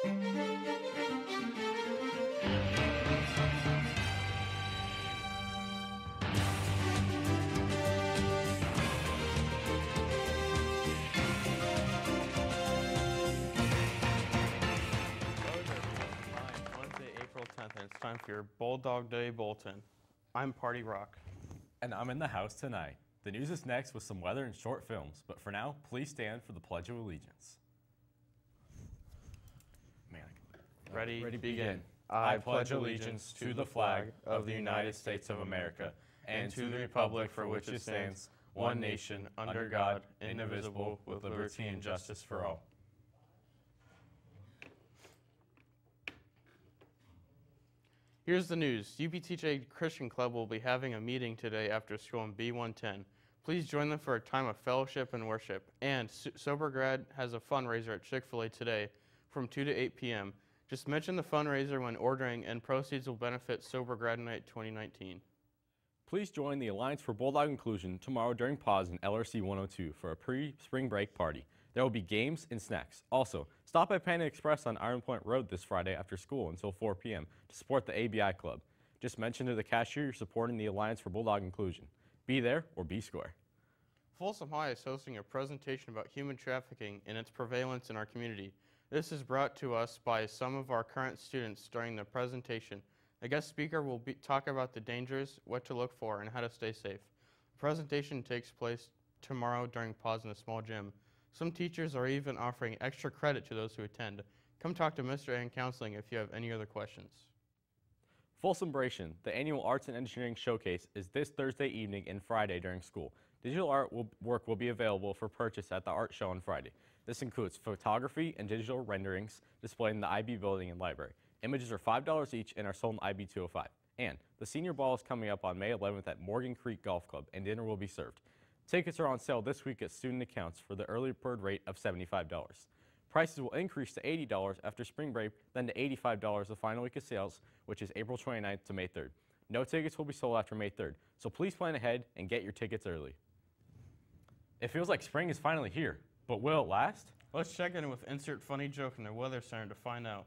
And it's time for your Bulldog Day Bulletin. I'm Party Rock. And I'm in the house tonight. The news is next with some weather and short films, but for now, please stand for the Pledge of Allegiance. Ready, begin. I pledge allegiance to the flag of the United States of America and to the republic for which it stands, one nation, under God, indivisible, with liberty and justice for all. Here's the news. UPTJ Christian Club will be having a meeting today after school in B110. Please join them for a time of fellowship and worship. And Sober Grad has a fundraiser at Chick-fil-A today from 2 to 8 p.m. Just mention the fundraiser when ordering, and proceeds will benefit Sober Grad Night 2019. Please join the Alliance for Bulldog Inclusion tomorrow during pause in LRC 102 for a pre-spring break party. There will be games and snacks. Also, stop by Panda Express on Iron Point Road this Friday after school until 4 p.m. to support the ABI Club. Just mention to the cashier you're supporting the Alliance for Bulldog Inclusion. Be there or be square. Folsom High is hosting a presentation about human trafficking and its prevalence in our community. This is brought to us by some of our current students during the presentation. A guest speaker will talk about the dangers, what to look for, and how to stay safe. The presentation takes place tomorrow during pause in a small gym. Some teachers are even offering extra credit to those who attend. Come talk to Mr. A in counseling if you have any other questions. Folsombration, the annual Arts and Engineering Showcase, is this Thursday evening and Friday during school. Digital work will be available for purchase at the art show on Friday. This includes photography and digital renderings displayed in the IB building and library. Images are $5 each and are sold in IB 205. And the Senior Ball is coming up on May 11th at Morgan Creek Golf Club, and dinner will be served. Tickets are on sale this week at student accounts for the early bird rate of $75. Prices will increase to $80 after spring break, then to $85 the final week of sales, which is April 29th to May 3rd. No tickets will be sold after May 3rd, so please plan ahead and get your tickets early. It feels like spring is finally here, but will it last? Let's check in with Insert Funny Joke in the Weather Center to find out.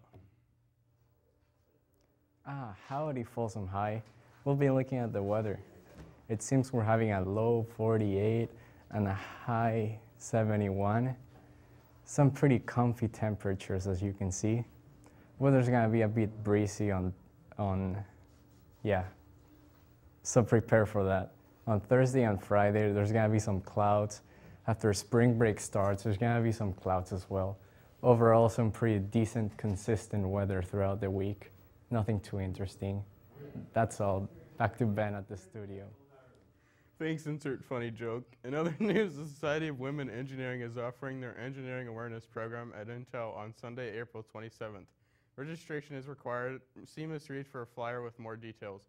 Howdy Folsom High. We'll be looking at the weather. It seems we're having a low 48 and a high 71. Some pretty comfy temperatures, as you can see. Weather's gonna be a bit breezy so prepare for that. On Thursday and Friday, there's gonna be some clouds. After spring break starts, there's gonna be some clouds as well. Overall, some pretty decent, consistent weather throughout the week. Nothing too interesting. That's all. Back to Ben at the studio. Thanks, Insert Funny Joke. In other news, the Society of Women Engineering is offering their Engineering Awareness Program at Intel on Sunday, April 27th. Registration is required. See Ms. Reed for a flyer with more details.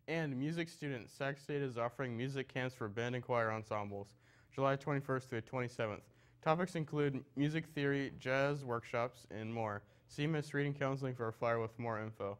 And music student, Sac State is offering music camps for band and choir ensembles, July 21st through the 27th. Topics include music theory, jazz workshops, and more. See Ms. Reed in counseling for a flyer with more info.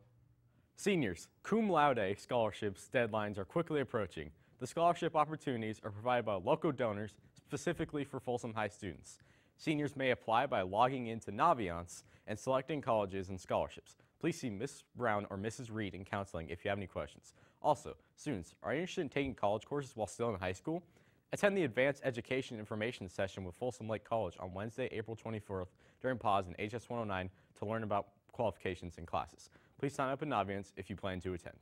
Seniors, cum laude scholarships deadlines are quickly approaching. The scholarship opportunities are provided by local donors specifically for Folsom High students. Seniors may apply by logging into Naviance and selecting colleges and scholarships. Please see Ms. Brown or Mrs. Reed in counseling if you have any questions. Also, students, are you interested in taking college courses while still in high school? Attend the Advanced Education Information Session with Folsom Lake College on Wednesday, April 24th during pause in HS 109 to learn about qualifications and classes. Please sign up in Naviance if you plan to attend.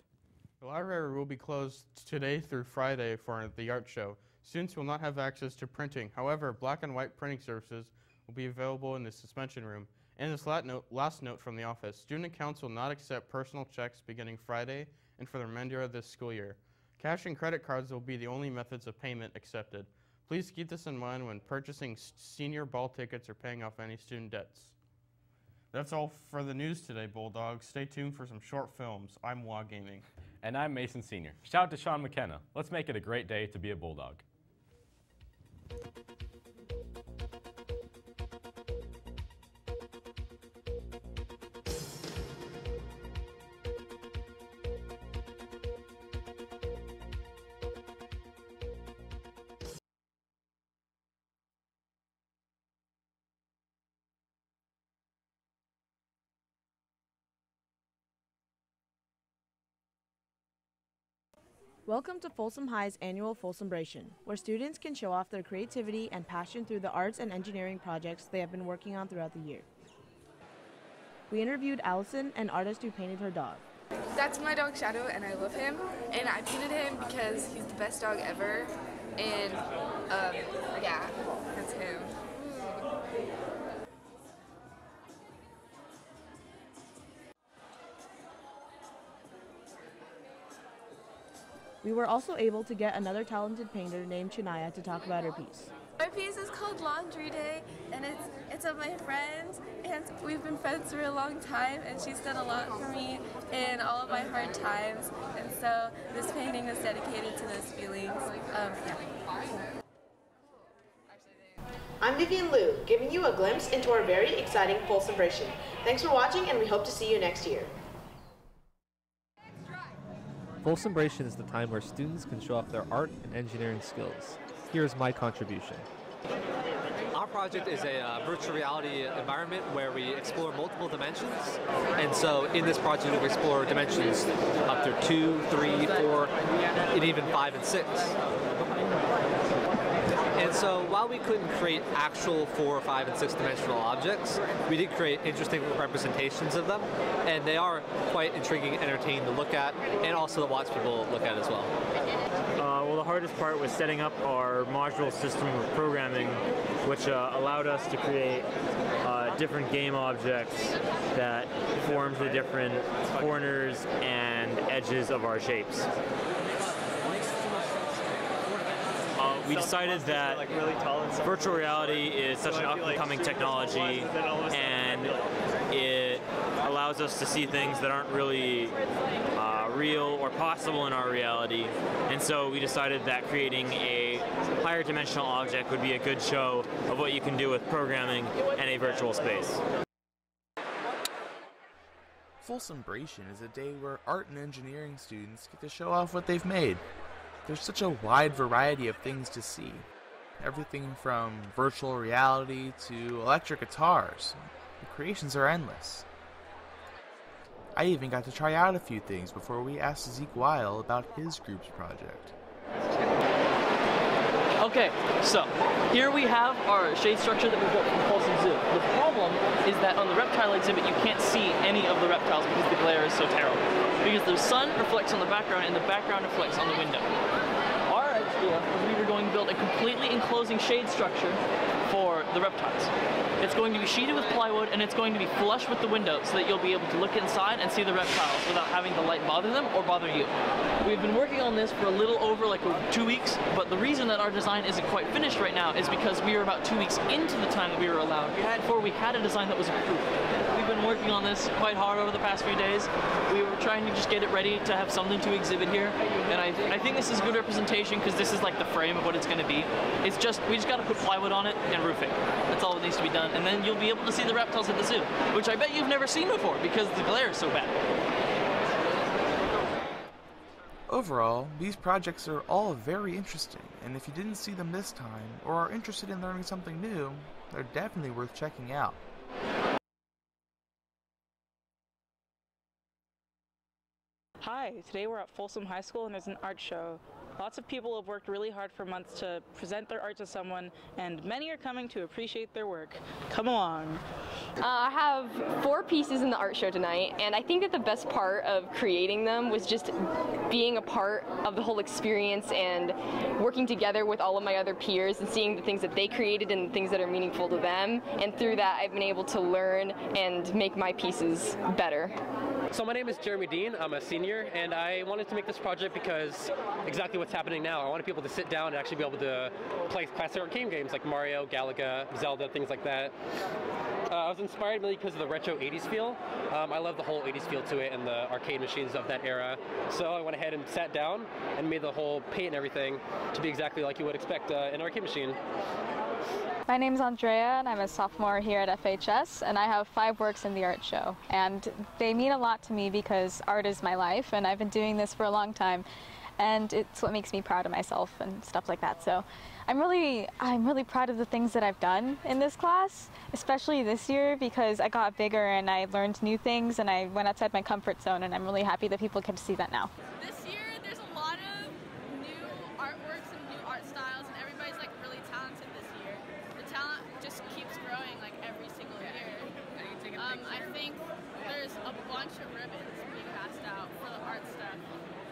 The library will be closed today through Friday for the art show. Students will not have access to printing. However, black and white printing services will be available in the suspension room. And this last note from the office, student accounts will not accept personal checks beginning Friday and for the remainder of this school year. Cash and credit cards will be the only methods of payment accepted. Please keep this in mind when purchasing senior ball tickets or paying off any student debts. That's all for the news today, Bulldogs. Stay tuned for some short films. I'm Wa Gaming. And I'm Mason Sr. Shout out to Sean McKenna. Let's make it a great day to be a Bulldog. Welcome to Folsom High's annual Folsombration, where students can show off their creativity and passion through the arts and engineering projects they have been working on throughout the year. We interviewed Allison, an artist who painted her dog. That's my dog Shadow, and I love him, and I painted him because he's the best dog ever, and yeah, that's him. We were also able to get another talented painter named Shania to talk about her piece. My piece is called Laundry Day, and it's of my friend, and we've been friends for a long time, and she's done a lot for me in all of my hard times, and so this painting is dedicated to those feelings. I'm Vivian Liu, giving you a glimpse into our very exciting Folsombration. Thanks for watching, and we hope to see you next year. Folsombration is the time where students can show off their art and engineering skills. Here's my contribution. Our project is a virtual reality environment where we explore multiple dimensions. And so in this project we explore dimensions up to 2, 3, 4, and even 5 and 6. And so while we couldn't create actual 4, 5, and 6 dimensional objects, we did create interesting representations of them, and they are quite intriguing and entertaining to look at, and also to watch people look at as well. Well, the hardest part was setting up our module system of programming, which allowed us to create different game objects that formed the different corners and edges of our shapes. We decided that virtual reality is such an up-and-coming technology, and it allows us to see things that aren't really real or possible in our reality. And so we decided that creating a higher dimensional object would be a good show of what you can do with programming in a virtual space. Folsombration is a day where art and engineering students get to show off what they've made. There's such a wide variety of things to see. Everything from virtual reality to electric guitars. The creations are endless. I even got to try out a few things before we asked Zeke Weil about his group's project. Okay, so here we have our shade structure that we built from Folsom Zoo. The problem is that on the reptile exhibit you can't see any of the reptiles because the glare is so terrible. Because the sun reflects on the background and the background reflects on the window. Our idea is we were going to build a completely enclosing shade structure for the reptiles. It's going to be sheeted with plywood, and it's going to be flush with the window so that you'll be able to look inside and see the reptiles without having the light bother them or bother you. We've been working on this for a little over 2 weeks, but the reason that our design isn't quite finished right now is because we are about 2 weeks into the time that we were allowed. Before we had a design that was approved. We've been working on this quite hard over the past few days. We were trying to just get it ready to have something to exhibit here, and I think this is a good representation because this is like the frame of what it's going to be. We just got to put plywood on it and roofing. That's all that needs to be done, and then you'll be able to see the reptiles at the zoo, which I bet you've never seen before because the glare is so bad. Overall, these projects are all very interesting, and if you didn't see them this time, or are interested in learning something new, they're definitely worth checking out. Hi, today we're at Folsom High School and there's an art show. Lots of people have worked really hard for months to present their art to someone, and many are coming to appreciate their work. Come along. I have 4 pieces in the art show tonight, and I think that the best part of creating them was just being a part of the whole experience and working together with all of my other peers and seeing the things that they created and the things that are meaningful to them, and through that I've been able to learn and make my pieces better. So my name is Jeremy Dean. I'm a senior, and I wanted to make this project because exactly what's happening now. I wanted people to sit down and actually be able to play classic arcade games like Mario, Galaga, Zelda, things like that. I was inspired really because of the retro 80s feel. I love the whole 80s feel to it and the arcade machines of that era. So I went ahead and sat down and made the whole paint and everything to be exactly like you would expect an arcade machine. My name is Andrea, and I'm a sophomore here at FHS, and I have 5 works in the art show. And they mean a lot to me because art is my life, and I've been doing this for a long time, and it's what makes me proud of myself and stuff like that. So I'm really proud of the things that I've done in this class, especially this year because I got bigger and I learned new things and I went outside my comfort zone, and I'm really happy that people get to see that now. This year there's a lot of I think there's a bunch of ribbons being passed out for the art stuff.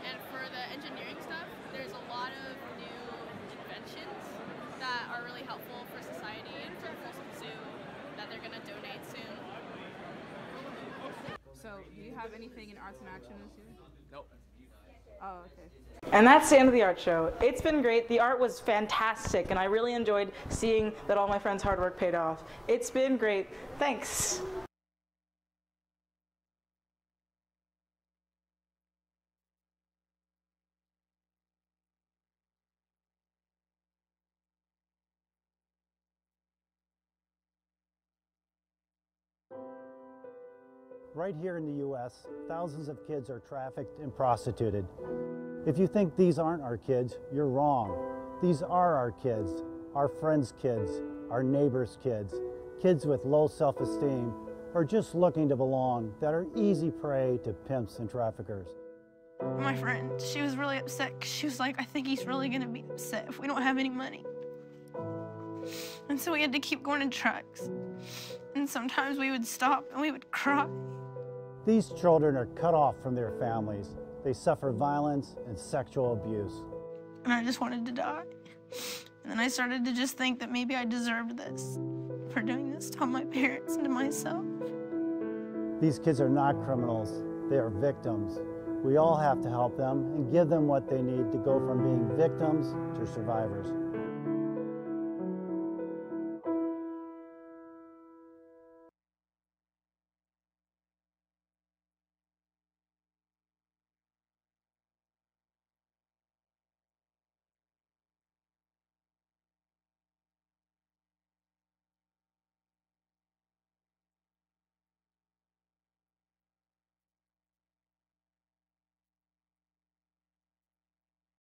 And for the engineering stuff, there's a lot of new inventions that are really helpful for society and for the Folsom Zoo that they're going to donate soon. So, do you have anything in arts and action this year? Nope. Oh, okay. And that's the end of the art show. It's been great. The art was fantastic, and I really enjoyed seeing that all my friends' hard work paid off. It's been great. Thanks. Right here in the U.S., thousands of kids are trafficked and prostituted. If you think these aren't our kids, you're wrong. These are our kids, our friends' kids, our neighbors' kids, kids with low self-esteem or just looking to belong that are easy prey to pimps and traffickers. My friend, she was really upset 'cause she was like, I think he's really gonna be upset if we don't have any money. And so we had to keep going to trucks. And sometimes we would stop and we would cry. These children are cut off from their families. They suffer violence and sexual abuse. And I just wanted to die. And then I started to just think that maybe I deserved this for doing this to my parents and to myself. These kids are not criminals. They are victims. We all have to help them and give them what they need to go from being victims to survivors.